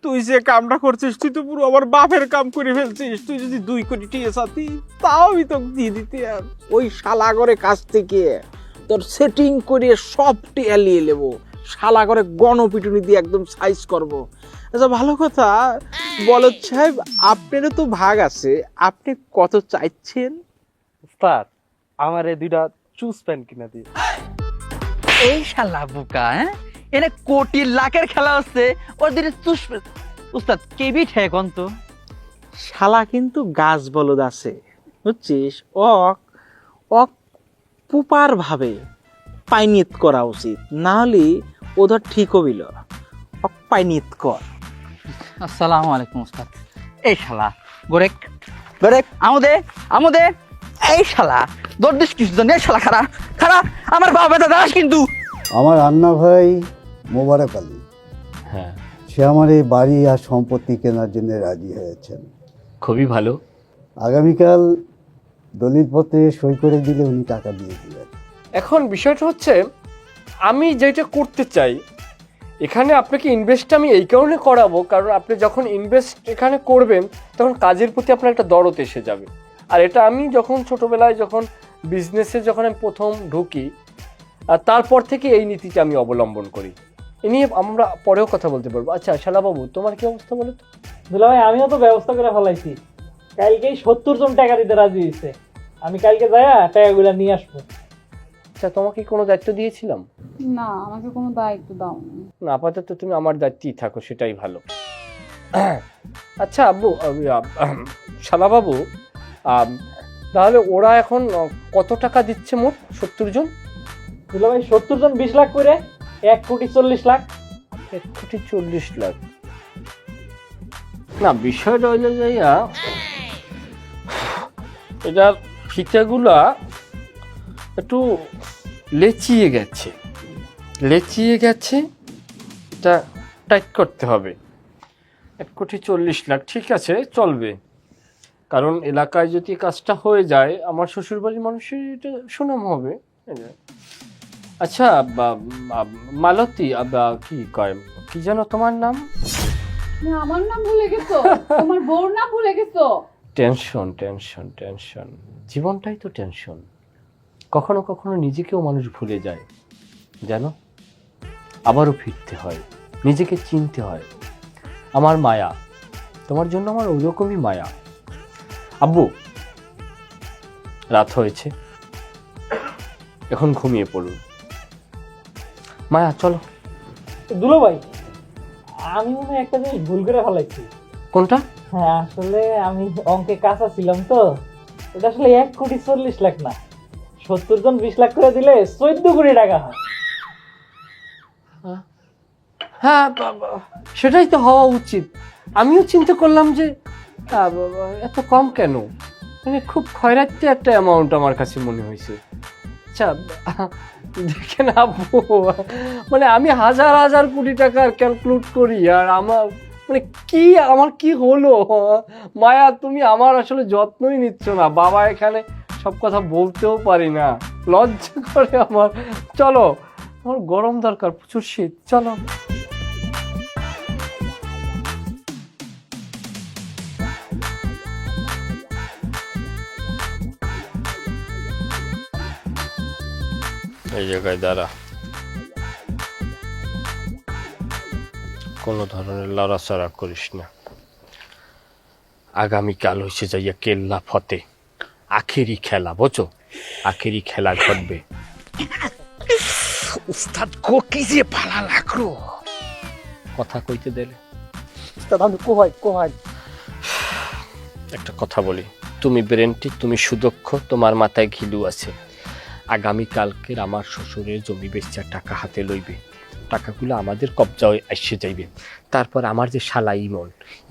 তুই যে কামটা করছিস তুই তো পুরো আমার বাপের কাম করে ফেলছিস। তুই যদি 2 কোটি টিয়া চাতি তাও আমি তোকে দিয়ে দিতে। ওই শালাগরের কাছ থেকে তোর সেটিং করে সব টিয়া নিয়ে নেবো, শালাগরে গণপিটুনি দিয়ে একদম সাইজ করব। আচ্ছা ভালো কথা, বলদ সাহেব আপনারও তো ভাগ আছে, আপনি কত চাইছেন? উস্তাদ আমার এই 2টা চুজ প্যান্ট কিনা দিয়ে। এই শালা বোকা, হ্যাঁ এনে কোটি লাখের খেলা হচ্ছে, ওর দিনে চুষবে। উস্তাদ কেবি ঠেকন তো। শালা কিন্তু গাছ বলদ আছে বুঝছিস, অক অক পুপার ভাবে পাইনিত করা উচিত, না হলে ওদের ঠিক হবিল। অক পাইনিত কর। আসসালামু আলাইকুম উস্তাদ। এই শালা গোরেক গোরেক আমুদে এই শালা দর্দিস কিছু জানি। এই শালা খারা খারা আমার বাবা দাস কিন্তু। আমার আন্না ভাই মোবারক আলী, হ্যাঁ, সে আমার এই বাড়ি আর সম্পত্তি কেনার জন্য রাজি হয়েছেন। খুবই ভালো। আগামীকাল দলিলপত্রে সই করে দিলে উনি টাকা দিয়ে দিবেন। এখন বিষয়টা হচ্ছে আমি যেটা করতে চাই এখানে আপনাকে ইনভেস্ট আমি এই কারণে করাবো, কারণ আপনি যখন ইনভেস্ট এখানে করবেন তখন কাজের প্রতি আপনার একটা দরদ এসে যাবে। আর এটা আমি যখন ছোটোবেলায় যখন বিজনেসে যখন আমি প্রথম ঢুকি তারপর থেকে এই নীতিটা আমি অবলম্বন করি। এ নিয়ে আমরা পরেও কথা বলতে পারবো। আচ্ছা শালাবাবু, তোমার কি অবস্থা বলো তো? দুলা ভাই আমিও তো ব্যবস্থা করে ফেলাইছি, কালকেই 70 জন টাকা দিতে রাজি হয়েছে। আমি কালকে যাইয়া টাকাগুলো নিয়ে আসবো। আচ্ছা, তোমাকে কোনো দায়িত্ব দিয়েছিলাম? না, আমাকে কোনো দায়িত্ব দাও না, আপাতত তুমি আমার দায়িত্বেই থাকো, সেটাই ভালো। আচ্ছা আব্বু, শালাবাবু, তাহলে ওরা এখন কত টাকা দিচ্ছে মোট? 70 জন? দুলা ভাই 70 জন 20 লাখ করে 1,40,00,000। 1,40,00,000? না, বিষয়টা হইলে যাইয়া এটা ফিতাগুলা একটু লেচিয়ে গেছে, এটা টাইট করতে হবে। 1,40,00,000 ঠিক আছে, চলবে। কারণ এলাকায় যদি কাজটা হয়ে যায় আমার শ্বশুরবাড়ির মানুষের এটা সুনাম হবে। আচ্ছা মালতী, কি কয়, কি যেন তোমার নাম? আমার নাম ভুলে গেছো? তোমার বউর নাম ভুলে গেছো? টেনশন টেনশন টেনশন, জীবনটাই তো টেনশন। কখনো কখনো নিজেকেও মানুষ ভুলে যায় জানো, আবারও ফিরতে হয়, নিজেকে চিনতে হয়। আমার মায়া, তোমার জন্য আমার ওইরকমই মায়া। আব্বু, রাত হয়েছে, এখন ঘুমিয়ে পড়ুন। মায়া চলো। দুলা ভাই আমি মনে হয় একটা জিনিস ভুল করে ফেলাইছি। কোনটা? হ্যাঁ আসলে আমি অঙ্কে কাঁচা ছিলাম তো, এটা আসলে 1,40,00,000 না, 70 জন 20 লাখ করে দিলে 14 কোটি টাকা হয়। হ্যাঁ, সেটাই তো হওয়া উচিত। আমিও চিন্তা করলাম যে এত কম কেন, মানে খুব খয়রাতি একটা অ্যামাউন্ট আমার কাছে মনে হয়েছে। আচ্ছা দেখেন আব্বু, মানে আমি হাজার হাজার কোটি টাকার ক্যালকুলেট করি আর আমার মানে আমার কি হলো? মায়া, তুমি আমার আসলে যত্নই নিচ্ছ না। বাবা এখানে সব কথা বলতেও পারি না, লজ্জা করে আমার। চলো, আমার গরম দরকার, প্রচুর শীত, চলো। এই জায়গায় দাঁড়া, কোনো ধরনের লড়াচড়া করিস না। আগামীকাল হয়েছে যাইয়া কেল্লা ফতে, আখেরি খেলা, বোঝো? আখেরি খেলা ঘটবে। উস্তাদ গো, কি যে ভালো লাগলো, কথা কইতে দিলে। উস্তাদ আমি কোহাই একটা কথা বলি, তুমি ব্রেনটি, তুমি সুদক্ষ, তোমার মাথায় ঘিলু আছে। আগামীকালকের আমার শ্বশুরের জমি বেচা টাকা হাতে লইবে, টাকাগুলো আমাদের কবজায় এসে যাইবে। তারপর আমার যে শালা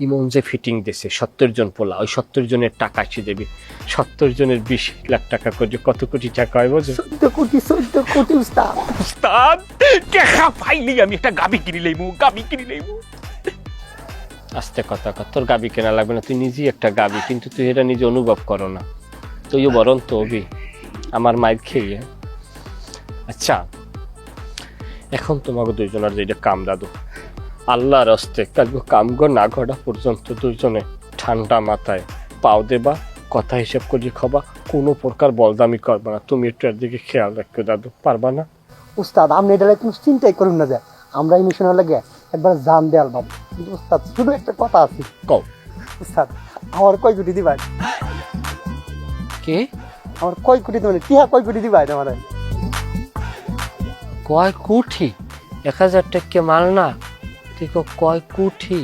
ইমন যে ফিটিং দিয়েছে 70 জন পোলা, ওই 70 জনের টাকা এসে যাবে। 70 জনের 20 লাখ টাকা করে কত কোটি টাকা হয় বোঝো? 14 কোটি উস্তাদ। উস্তাদ টাকা পাইলি আমি একটা গাবি কিনে লইবো। আস্তে কথা কর, তোর গাবি কেনা লাগবে না, তুই নিজেই একটা গাবি, কিন্তু তুই এটা নিজে অনুভব করো না। তুইও বরং তো অবি আমার মায়ের খেয়ে। আচ্ছা, এখন তোমাকে দুইজনের যেটা কাম দাদু, আল্লাহর হস্তে কাজকে কামগো না ঘটা পর্যন্ত দুইজনে ঠান্ডা মাথায় পাও দেবা, কথা হিসাব করে খাবা, কোনো প্রকার বলদামি করবা না। তুমি একটু এর দিকে খেয়াল রাখো দাদু, পারবা না? উস্তাদ আপনি এটা কোনো চিন্তাই করুন না, যে আমরা এই মিশনের লাগে একবার জান দেয়াল ভাব। কিন্তু উস্তাদ শুধু একটা কথা আছে। কও। উস্তাদ আমার কয় কোটি দিবাই? কে? আমার কয় কোটি মানে টিহা কয় কোটি দিবাই আমার? কয় কোটি? 1000 টাকা মাল না, তুই কয় কোটি?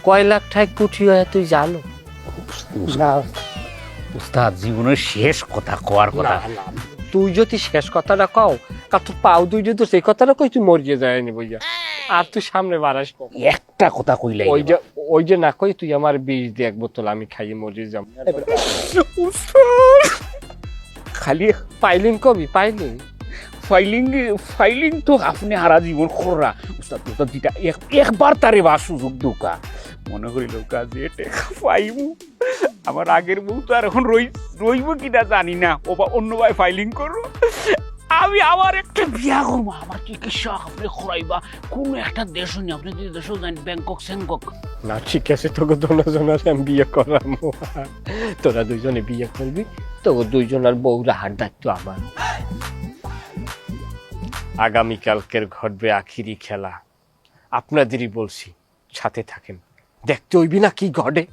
কয় লাখ টাকা কোটি হয় তুই জানো? না উস্তাদ জীবনের শেষ কথা কোয়ার কথা। তুই যদি শেষ কথাটা কও, কার তো পাও দুই যদি সেই কথাটা কই তুই মরিয়ে যায়নি বইয়া, আর তুই সামনে বাড়াস। একটা কথা কইলাই ওই যে না কই তুই আমার বিষ দিয়ে 1 বোতল আমি খাইয়ে মরিয়ে যাব। খালি পাইলিং কবি পাইলিং ফাইলিং তো আপনি হারা জীবন খোরা উস্তাদ। যেটা একবার তারে বা সুযোগ দোকা মনে করিল কাজে টেকা পাইমু। আমার আগের বউ তো আর এখন রইব কিনা জানি না, ও বা অন্য ভাই ফাইলিং করো। আমি আমার একটা বিয়া করবো। আমার কি কি শখ আপনি খরাইবা কোনো একটা দেশ নিয়ে, আপনি যদি দেশও যান ব্যাংকক স্যাংকক। না ঠিক আছে, তোকে দুজনের আমি বিয়ে করাম, তোরা দুইজনে বিয়ে করবি, তোকে দুইজনের বউরা হাত দায়িত্ব আমার। আগামীকালকের ঘটবে আখিরি খেলা, আপনাদেরই বলছি, সাথে থাকেন, দেখতে হইবি না কি ঘটে।